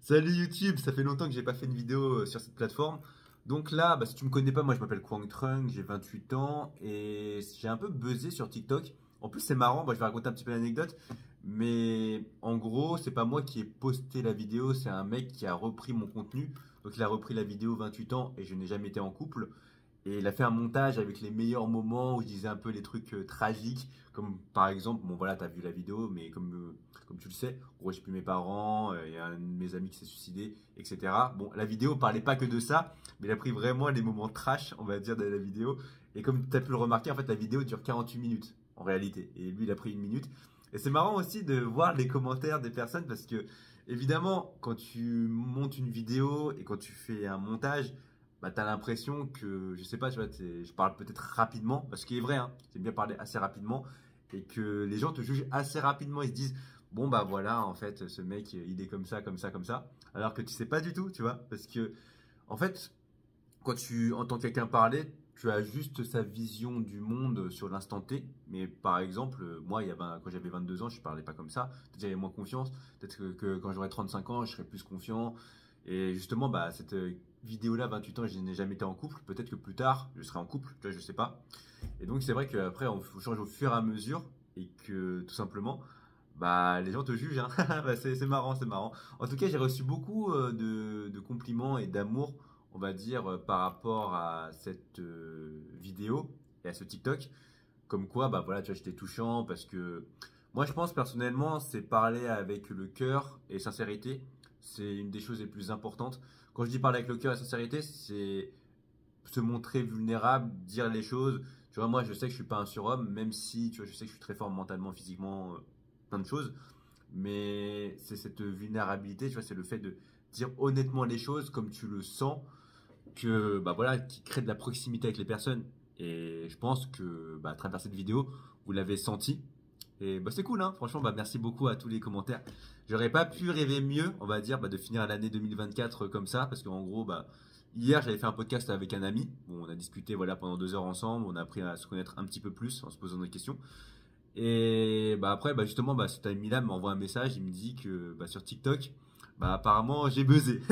Salut YouTube, ça fait longtemps que j'ai pas fait une vidéo sur cette plateforme. Donc là, si tu me connais pas, moi je m'appelle Kwang Trung, j'ai 28 ans et j'ai un peu buzzé sur TikTok. En plus c'est marrant, je vais raconter un petit peu l'anecdote. Mais en gros, c'est pas moi qui ai posté la vidéo, c'est un mec qui a repris mon contenu. Donc il a repris la vidéo 28 ans et je n'ai jamais été en couple. Et il a fait un montage avec les meilleurs moments où je disais un peu les trucs tragiques, comme par exemple, bon voilà, t'as vu la vidéo, mais comme tu le sais, en gros, j'ai plus mes parents, il y a un de mes amis qui s'est suicidé, etc. Bon, la vidéo parlait pas que de ça, mais il a pris vraiment les moments trash, on va dire, de la vidéo. Et comme tu as pu le remarquer, en fait, la vidéo dure 48 minutes, en réalité. Et lui, il a pris 1 minute. Et c'est marrant aussi de voir les commentaires des personnes parce que, évidemment, quand tu montes une vidéo et quand tu fais un montage, tu as l'impression que, je sais pas, tu vois, je parle peut-être rapidement, parce qu'il est vrai, hein, j'aime bien parler assez rapidement, et que les gens te jugent assez rapidement, ils se disent, bon bah voilà, en fait, ce mec, il est comme ça, comme ça, comme ça, alors que tu sais pas du tout, tu vois, parce que, en fait, quand tu entends quelqu'un parler, tu as juste sa vision du monde sur l'instant T. Mais par exemple, moi, quand j'avais 22 ans, je parlais pas comme ça. Peut-être j'avais moins confiance. Peut-être que quand j'aurai 35 ans, je serai plus confiant. Et justement, cette vidéo-là, 28 ans, je n'ai jamais été en couple. Peut-être que plus tard, je serai en couple. Tu vois, je sais pas. Et donc, c'est vrai qu'après, on change au fur et à mesure. Et que tout simplement, les gens te jugent, hein. C'est marrant, c'est marrant. En tout cas, j'ai reçu beaucoup de compliments et d'amour, on va dire, par rapport à cette vidéo et à ce TikTok. Comme quoi, voilà, tu vois, j'étais touchant parce que moi, je pense personnellement, c'est parler avec le cœur et sincérité. C'est une des choses les plus importantes. Quand je dis parler avec le cœur et sincérité, c'est se montrer vulnérable, dire les choses. Tu vois, moi, je sais que je suis pas un surhomme, même si, tu vois, je sais que je suis très fort mentalement, physiquement, plein de choses. Mais c'est cette vulnérabilité, tu vois, c'est le fait de dire honnêtement les choses comme tu le sens, que, voilà, qui crée de la proximité avec les personnes. Et je pense que, à travers cette vidéo, vous l'avez senti. Et c'est cool, hein. Franchement, merci beaucoup à tous les commentaires. J'aurais pas pu rêver mieux, on va dire, de finir l'année 2024 comme ça, parce qu'en gros, hier, j'avais fait un podcast avec un ami. Bon, on a discuté, voilà, pendant 2 heures ensemble. On a appris à se connaître un petit peu plus en se posant des questions. Et après, justement, cet ami-là m'envoie un message. Il me dit que sur TikTok, apparemment, j'ai buzzé.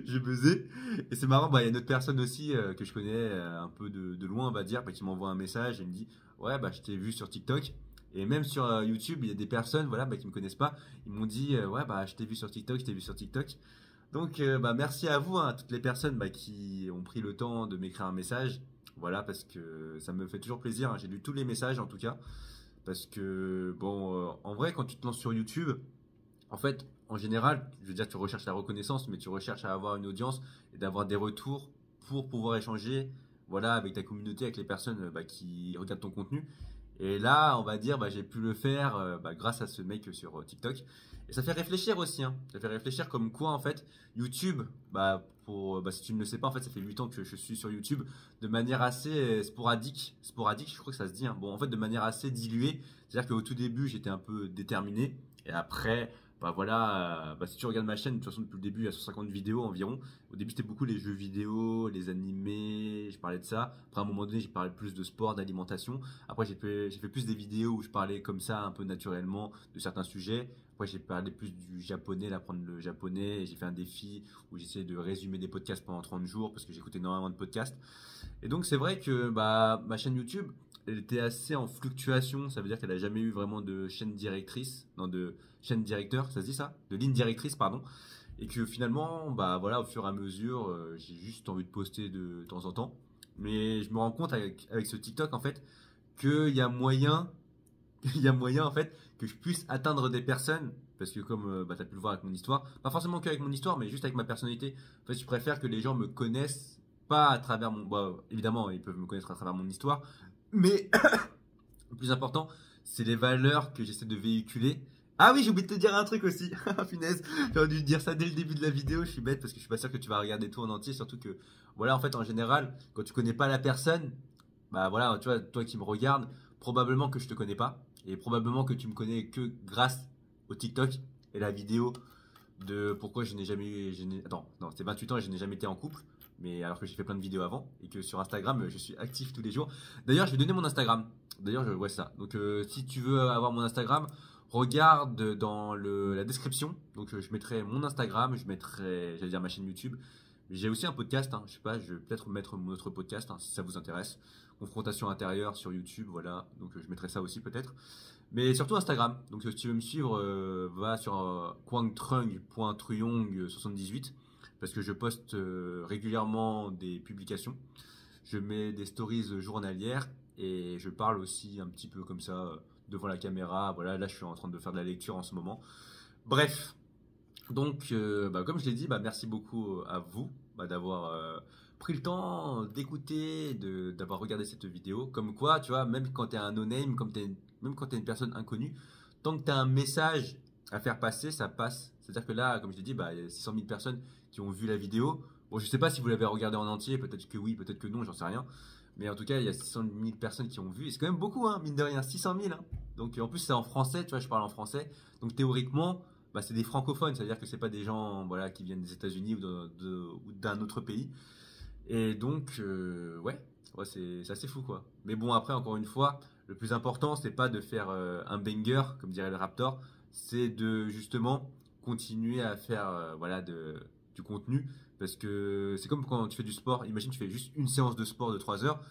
J'ai buzzé. Et c'est marrant, il y a une autre personne aussi que je connais un peu de loin, on va dire, qui m'envoie un message et me dit, ouais, je t'ai vu sur TikTok. Et même sur YouTube, il y a des personnes, voilà, qui me connaissent pas. Ils m'ont dit, ouais, je t'ai vu sur TikTok, je t'ai vu sur TikTok. Donc, merci à vous, hein, à toutes les personnes qui ont pris le temps de m'écrire un message. Voilà, parce que ça me fait toujours plaisir, hein. J'ai lu tous les messages en tout cas. Parce que, bon, en vrai, quand tu te lances sur YouTube, en fait, en général, je veux dire, tu recherches la reconnaissance, mais tu recherches à avoir une audience et d'avoir des retours pour pouvoir échanger, voilà, avec ta communauté, avec les personnes qui regardent ton contenu. Et là, on va dire, j'ai pu le faire grâce à ce mec sur TikTok. Et ça fait réfléchir aussi, hein. Ça fait réfléchir comme quoi, en fait, YouTube, si tu ne le sais pas, en fait, ça fait 8 ans que je suis sur YouTube de manière assez sporadique. Sporadique, je crois que ça se dit, hein. Bon, en fait, de manière assez diluée. C'est-à-dire qu'au tout début, j'étais un peu déterminé. Et après, voilà, si tu regardes ma chaîne, de toute façon, depuis le début, il y a 150 vidéos environ. Au début, c'était beaucoup les jeux vidéo, les animés, je parlais de ça. Après, à un moment donné, j'ai parlé plus de sport, d'alimentation. Après, j'ai fait plus des vidéos où je parlais comme ça, un peu naturellement, de certains sujets. Après, j'ai parlé plus du japonais, d'apprendre le japonais. J'ai fait un défi où j'essayais de résumer des podcasts pendant 30 jours parce que j'écoutais énormément de podcasts. Et donc, c'est vrai que ma chaîne YouTube, elle était assez en fluctuation. Ça veut dire qu'elle n'a jamais eu vraiment de chaîne directrice, non, de chaîne directeur, ça se dit ça? De ligne directrice, pardon. Et que finalement, voilà, au fur et à mesure, j'ai juste envie de poster de temps en temps. Mais je me rends compte avec ce TikTok, en fait, qu'il y a moyen, il y a moyen, en fait, que je puisse atteindre des personnes. Parce que comme tu as pu le voir avec mon histoire, pas forcément qu'avec mon histoire, mais juste avec ma personnalité. En fait, je préfère que les gens me connaissent pas à travers mon... évidemment, ils peuvent me connaître à travers mon histoire. Mais le plus important, c'est les valeurs que j'essaie de véhiculer. Ah oui, j'ai oublié de te dire un truc aussi. Punaise, j'aurais dû te dire ça dès le début de la vidéo. Je suis bête parce que je suis pas sûr que tu vas regarder tout en entier. Surtout que, voilà, en fait, en général, quand tu connais pas la personne, voilà, tu vois, toi qui me regardes, probablement que je te connais pas. Et probablement que tu me connais que grâce au TikTok et la vidéo de pourquoi je n'ai jamais. Attends, non, c'est 28 ans et je n'ai jamais été en couple. Mais alors que j'ai fait plein de vidéos avant. Et que sur Instagram, je suis actif tous les jours. D'ailleurs, je vais donner mon Instagram. D'ailleurs, ouais, c'est ça. Donc, si tu veux avoir mon Instagram, regarde dans la description. Donc je mettrai mon Instagram, je mettrai, j'allais dire ma chaîne YouTube. J'ai aussi un podcast, hein, je sais pas, je vais peut-être mettre mon autre podcast, hein, si ça vous intéresse. Confrontation intérieure sur YouTube, voilà. Donc je mettrai ça aussi peut-être. Mais surtout Instagram. Donc si tu veux me suivre, va sur kwangtrung.truyong78 parce que je poste régulièrement des publications. Je mets des stories journalières et je parle aussi un petit peu comme ça devant la caméra. Voilà, là je suis en train de faire de la lecture en ce moment. Bref, donc comme je l'ai dit, merci beaucoup à vous d'avoir pris le temps d'écouter, d'avoir regardé cette vidéo. Comme quoi, tu vois, même quand tu es un no-name, même quand tu es une personne inconnue, tant que tu as un message à faire passer, ça passe. C'est-à-dire que là, comme je l'ai dit, il y a 600 000 personnes qui ont vu la vidéo. Bon, je sais pas si vous l'avez regardé en entier, peut-être que oui, peut-être que non, j'en sais rien. Mais en tout cas, il y a 600 000 personnes qui ont vu. Et c'est quand même beaucoup, hein, mine de rien, 600 000. Hein. Donc en plus, c'est en français, tu vois, je parle en français. Donc théoriquement, c'est des francophones, c'est-à-dire que c'est pas des gens voilà, qui viennent des États-Unis ou d'un autre pays. Et donc, ouais c'est assez fou, quoi. Mais bon, après, encore une fois, le plus important, c'est pas de faire un banger, comme dirait le Raptor, c'est de justement continuer à faire du contenu. Parce que c'est comme quand tu fais du sport. Imagine, tu fais juste une séance de sport de 3 heures.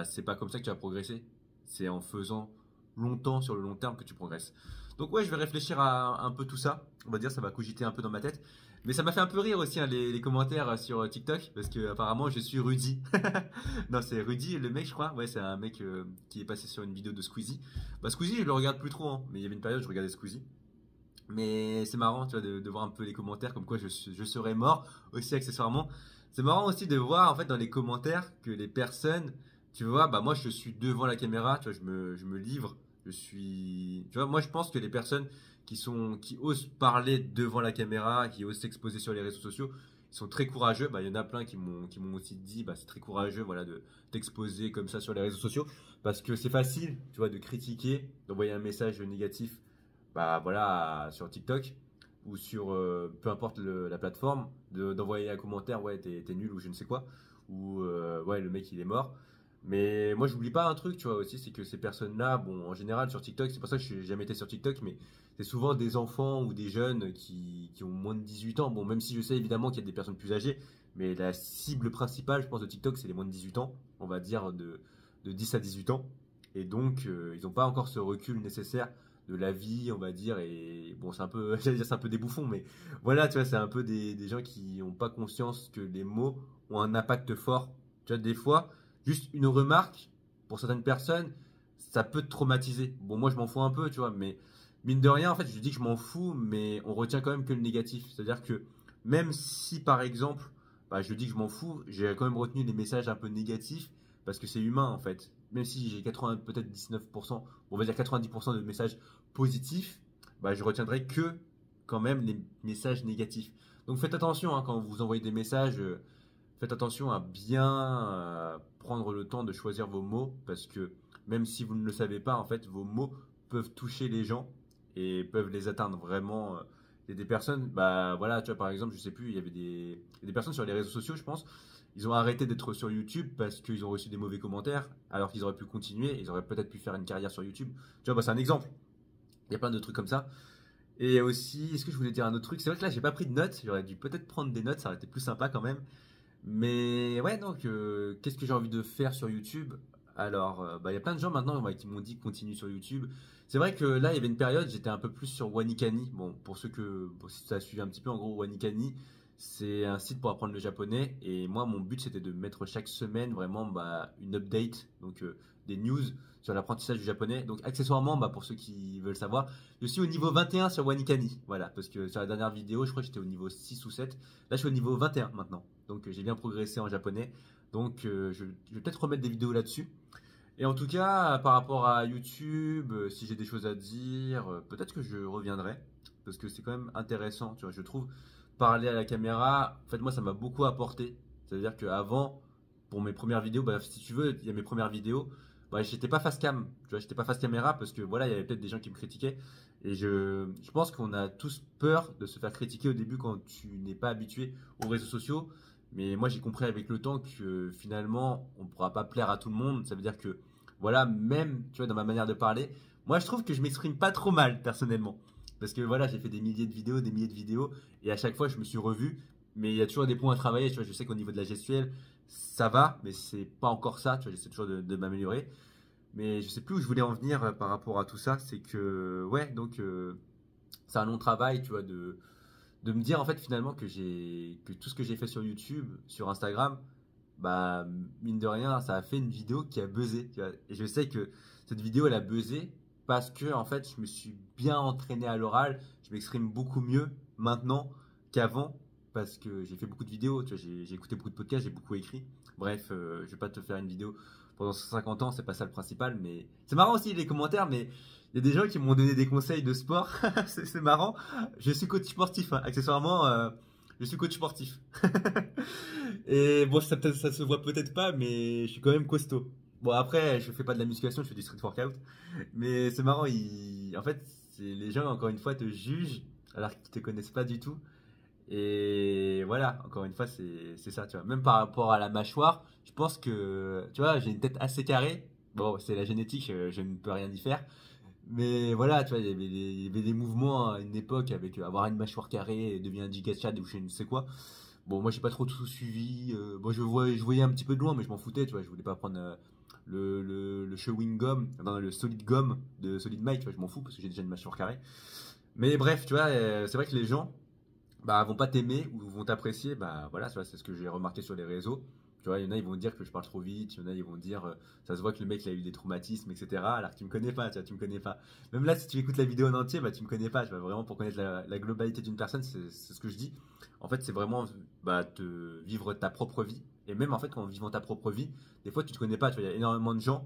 C'est pas comme ça que tu vas progresser. C'est en faisant longtemps sur le long terme que tu progresses. Donc, ouais, je vais réfléchir à un peu tout ça. On va dire, ça va cogiter un peu dans ma tête. Mais ça m'a fait un peu rire aussi, hein, les commentaires sur TikTok, parce que apparemment je suis Rudy. Non, c'est Rudy, le mec, je crois. Ouais, c'est un mec qui est passé sur une vidéo de Squeezie. Squeezie, je le regarde plus trop, hein, mais il y avait une période où je regardais Squeezie. Mais c'est marrant, tu vois, de voir un peu les commentaires, comme quoi je serais mort aussi accessoirement. C'est marrant aussi de voir en fait dans les commentaires que les personnes, tu vois, moi je suis devant la caméra, tu vois, je me livre, tu vois, moi je pense que les personnes qui osent parler devant la caméra, qui osent s'exposer sur les réseaux sociaux, ils sont très courageux. Il y en a plein qui m'ont aussi dit, c'est très courageux, voilà, de t'exposer comme ça sur les réseaux sociaux, parce que c'est facile, tu vois, de critiquer, d'envoyer un message négatif voilà, sur TikTok ou sur peu importe la plateforme, d'envoyer un commentaire, ouais, t'es nul ou je ne sais quoi, ou ouais, le mec il est mort. Mais moi, j'oublie pas un truc, tu vois, aussi, c'est que ces personnes-là, bon, en général, sur TikTok, c'est pour ça que je n'ai jamais été sur TikTok, mais c'est souvent des enfants ou des jeunes qui ont moins de 18 ans. Bon, même si je sais évidemment qu'il y a des personnes plus âgées, mais la cible principale, je pense, de TikTok, c'est les moins de 18 ans, on va dire de 10 à 18 ans. Et donc, ils n'ont pas encore ce recul nécessaire de la vie, on va dire, et bon, c'est un peu, j'allais dire, c'est un peu des bouffons, mais voilà, tu vois, c'est un peu des gens qui n'ont pas conscience que les mots ont un impact fort. Tu vois, des fois, juste une remarque, pour certaines personnes, ça peut te traumatiser. Bon, moi, je m'en fous un peu, tu vois, mais mine de rien, en fait, je dis que je m'en fous, mais on retient quand même que le négatif. C'est-à-dire que même si, par exemple, je dis que je m'en fous, j'ai quand même retenu des messages un peu négatifs, parce que c'est humain, en fait. Même si j'ai 80, peut-être 19%, on va dire 90% de messages positifs, je retiendrai que quand même les messages négatifs. Donc faites attention, hein, quand vous envoyez des messages, faites attention à bien prendre le temps de choisir vos mots, parce que même si vous ne le savez pas, en fait, vos mots peuvent toucher les gens et peuvent les atteindre vraiment. Il y a des personnes, voilà, tu vois, par exemple, je sais plus, il y avait des personnes sur les réseaux sociaux, je pense, ils ont arrêté d'être sur YouTube parce qu'ils ont reçu des mauvais commentaires, alors qu'ils auraient pu continuer, ils auraient peut-être pu faire une carrière sur YouTube. Tu vois, c'est un exemple. Il y a plein de trucs comme ça. Et aussi, est-ce que je voulais dire un autre truc? C'est vrai que là, j'ai pas pris de notes. J'aurais dû peut-être prendre des notes, ça aurait été plus sympa quand même. Mais ouais, donc, qu'est-ce que j'ai envie de faire sur YouTube? Alors, il y a plein de gens maintenant qui m'ont dit continue sur YouTube. C'est vrai que là, il y avait une période, j'étais un peu plus sur Wanikani. Bon, si tu as suivi un petit peu, en gros, Wanikani, c'est un site pour apprendre le japonais. Et moi, mon but, c'était de mettre chaque semaine vraiment une update, donc des news sur l'apprentissage du japonais. Donc, accessoirement, pour ceux qui veulent savoir, je suis au niveau 21 sur Wanikani. Voilà, parce que sur la dernière vidéo, je crois que j'étais au niveau 6 ou 7. Là, je suis au niveau 21 maintenant. Donc, j'ai bien progressé en japonais. Donc, je vais peut-être remettre des vidéos là-dessus. Et en tout cas, par rapport à YouTube, si j'ai des choses à dire, peut-être que je reviendrai. Parce que c'est quand même intéressant, tu vois, je trouve, parler à la caméra. En fait, moi, ça m'a beaucoup apporté. C'est-à-dire qu'avant, pour mes premières vidéos, si tu veux, il y a mes premières vidéos, j'étais pas face cam. Tu vois, j'étais pas face caméra parce que voilà, il y avait peut-être des gens qui me critiquaient. Et je pense qu'on a tous peur de se faire critiquer au début quand tu n'es pas habitué aux réseaux sociaux. Mais moi, j'ai compris avec le temps que finalement, on ne pourra pas plaire à tout le monde. Ça veut dire que, voilà, même, tu vois, dans ma manière de parler, Moi, je trouve que je m'exprime pas trop mal, personnellement. Parce que voilà, j'ai fait des milliers de vidéos, des milliers de vidéos, et à chaque fois, je me suis revu. Mais il y a toujours des points à travailler. Tu vois, je sais qu'au niveau de la gestuelle, ça va, mais c'est pas encore ça. Tu vois, j'essaie toujours de m'améliorer. Mais je sais plus où je voulais en venir par rapport à tout ça. C'est que, ouais, donc, c'est un long travail, tu vois, de me dire en fait finalement que tout ce que j'ai fait sur YouTube, sur Instagram, bah mine de rien, ça a fait une vidéo qui a buzzé, tu vois. Et je sais que cette vidéo elle a buzzé parce que en fait je me suis bien entraîné à l'oral, je m'exprime beaucoup mieux maintenant qu'avant parce que j'ai fait beaucoup de vidéos, tu vois, j'ai écouté beaucoup de podcasts, j'ai beaucoup écrit. Bref, je vais pas te faire une vidéo pendant 150 ans, c'est pas ça le principal, mais c'est marrant aussi les commentaires, mais il y a des gens qui m'ont donné des conseils de sport, c'est marrant. Je suis coach sportif, hein. Accessoirement, je suis coach sportif. Et bon, ça se voit peut-être pas, mais je suis quand même costaud. Bon, après, je fais pas de la musculation, je fais du street workout. Mais c'est marrant, en fait, les gens, encore une fois, te jugent alors qu'ils te connaissent pas du tout. Et voilà, encore une fois, c'est ça, tu vois. Même par rapport à la mâchoire, je pense que, tu vois, j'ai une tête assez carrée. Bon, c'est la génétique, je ne peux rien y faire. Mais voilà, tu vois, il y avait des mouvements à une époque avec avoir une mâchoire carrée et devenir un giga chad ou je ne sais quoi. Bon, moi j'ai pas trop tout suivi. Bon, je voyais un petit peu de loin, mais je m'en foutais, tu vois. Je voulais pas prendre le chewing gum, non, le solid gum de Solid Mike, tu vois. Je m'en fous parce que j'ai déjà une mâchoire carrée. Mais bref, tu vois, c'est vrai que les gens bah, vont pas t'aimer ou vont t'apprécier. Bah voilà, tu vois, c'est ce que j'ai remarqué sur les réseaux. Tu vois, il y en a, ils vont dire que je parle trop vite. Il y en a, ils vont dire, ça se voit que le mec il a eu des traumatismes, etc. Alors que tu me connais pas, tu vois, tu me connais pas. Même là, si tu écoutes la vidéo en entier, bah tu me connais pas. Tu vois, vraiment pour connaître la globalité d'une personne, c'est ce que je dis. En fait, c'est vraiment bah, te vivre ta propre vie. Et même en fait, en vivant ta propre vie, des fois tu te connais pas. Tu vois, il y a énormément de gens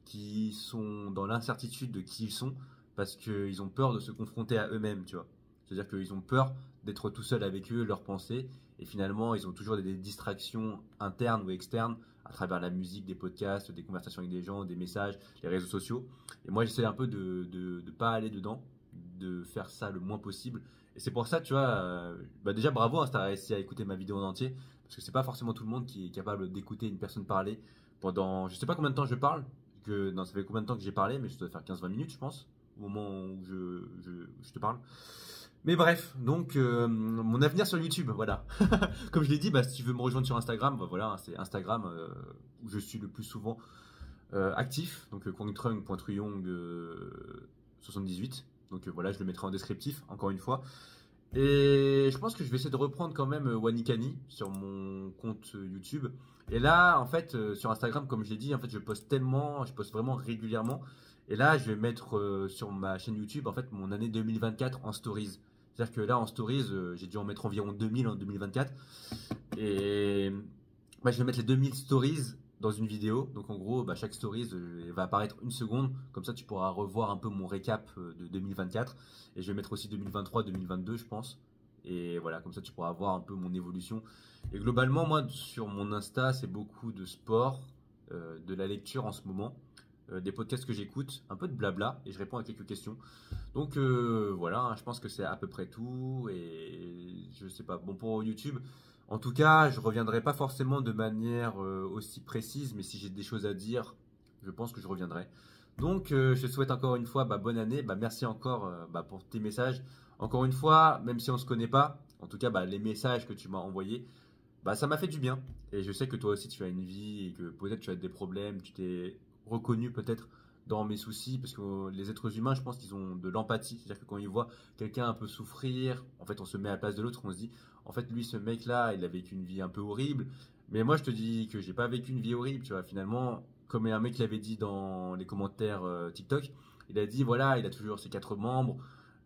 qui sont dans l'incertitude de qui ils sont parce qu'ils ont peur de se confronter à eux-mêmes, tu vois. C'est-à-dire qu'ils ont peur d'être tout seul avec eux, leurs pensées, et finalement, ils ont toujours des distractions internes ou externes à travers la musique, des podcasts, des conversations avec des gens, des messages, les réseaux sociaux. Et moi, j'essaie un peu de pas aller dedans, de faire ça le moins possible. Et c'est pour ça, tu vois, bah déjà bravo, hein, si t'as réussi à écouter ma vidéo en entier, parce que c'est pas forcément tout le monde qui est capable d'écouter une personne parler pendant, je sais pas combien de temps je parle, non, ça fait combien de temps que j'ai parlé, mais je dois faire 15-20 minutes, je pense, au moment où je te parle. Mais bref, donc mon avenir sur YouTube, voilà. Comme je l'ai dit, bah, si tu veux me rejoindre sur Instagram, bah, voilà, hein, c'est Instagram où je suis le plus souvent actif. Donc kwangtrung.truyong 78. Donc voilà, je le mettrai en descriptif, encore une fois. Et je pense que je vais essayer de reprendre quand même Wanikani sur mon compte YouTube. Et là, en fait, sur Instagram, comme je l'ai dit, en fait, je poste vraiment régulièrement. Et là, je vais mettre sur ma chaîne YouTube, en fait, mon année 2024 en stories. C'est-à-dire que là, en stories, j'ai dû en mettre environ 2000 en 2024. Et bah, je vais mettre les 2000 stories dans une vidéo. Donc en gros, bah, chaque stories va apparaître une seconde. Comme ça, tu pourras revoir un peu mon récap de 2024. Et je vais mettre aussi 2023, 2022, je pense. Et voilà, comme ça, tu pourras voir un peu mon évolution. Et globalement, moi, sur mon Insta, c'est beaucoup de sport, de la lecture en ce moment, des podcasts que j'écoute, un peu de blabla, et je réponds à quelques questions. Donc voilà, hein, je pense que c'est à peu près tout. Et je sais pas, bon pour YouTube, en tout cas, je reviendrai pas forcément de manière aussi précise, mais si j'ai des choses à dire, je pense que je reviendrai. Donc je te souhaite encore une fois bah, bonne année, bah, merci encore bah, pour tes messages. Encore une fois, même si on se connaît pas, en tout cas bah, les messages que tu m'as envoyés, bah, ça m'a fait du bien. Et je sais que toi aussi tu as une vie et que peut-être tu as des problèmes, tu t'es reconnu peut-être dans mes soucis, parce que les êtres humains, je pense qu'ils ont de l'empathie. C'est-à-dire que quand ils voient quelqu'un un peu souffrir, en fait, on se met à la place de l'autre, on se dit, en fait, lui, ce mec-là, il a vécu une vie un peu horrible. Mais moi, je te dis que j'ai pas vécu une vie horrible, tu vois. Finalement, comme un mec l'avait dit dans les commentaires TikTok, il a dit, voilà, il a toujours ses quatre membres.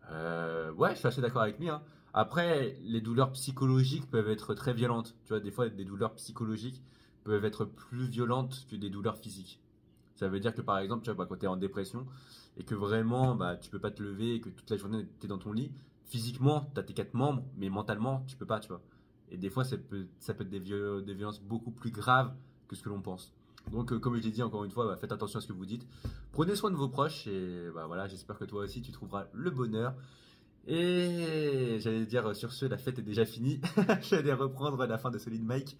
Ouais, je suis assez d'accord avec lui, hein. Après, les douleurs psychologiques peuvent être très violentes. Tu vois, des fois, des douleurs psychologiques peuvent être plus violentes que des douleurs physiques. Ça veut dire que par exemple, tu vois, bah, quand tu es en dépression et que vraiment bah, tu peux pas te lever et que toute la journée tu es dans ton lit, physiquement tu as tes quatre membres, mais mentalement tu peux pas, tu vois. Et des fois ça peut être des violences beaucoup plus graves que ce que l'on pense. Donc comme je l'ai dit encore une fois, bah, faites attention à ce que vous dites. Prenez soin de vos proches et bah, voilà, j'espère que toi aussi tu trouveras le bonheur. Et j'allais dire sur ce, la fête est déjà finie. J'allais reprendre la fin de Solid Mike.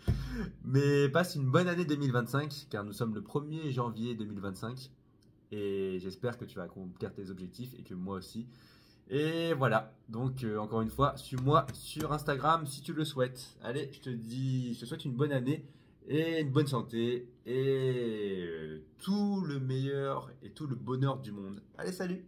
Mais passe une bonne année 2025, car nous sommes le 1er janvier 2025. et j'espère que tu vas accomplir tes objectifs et que moi aussi. Et voilà, donc encore une fois, suis-moi sur Instagram si tu le souhaites. Allez, je te souhaite une bonne année et une bonne santé et tout le meilleur et tout le bonheur du monde. Allez, salut!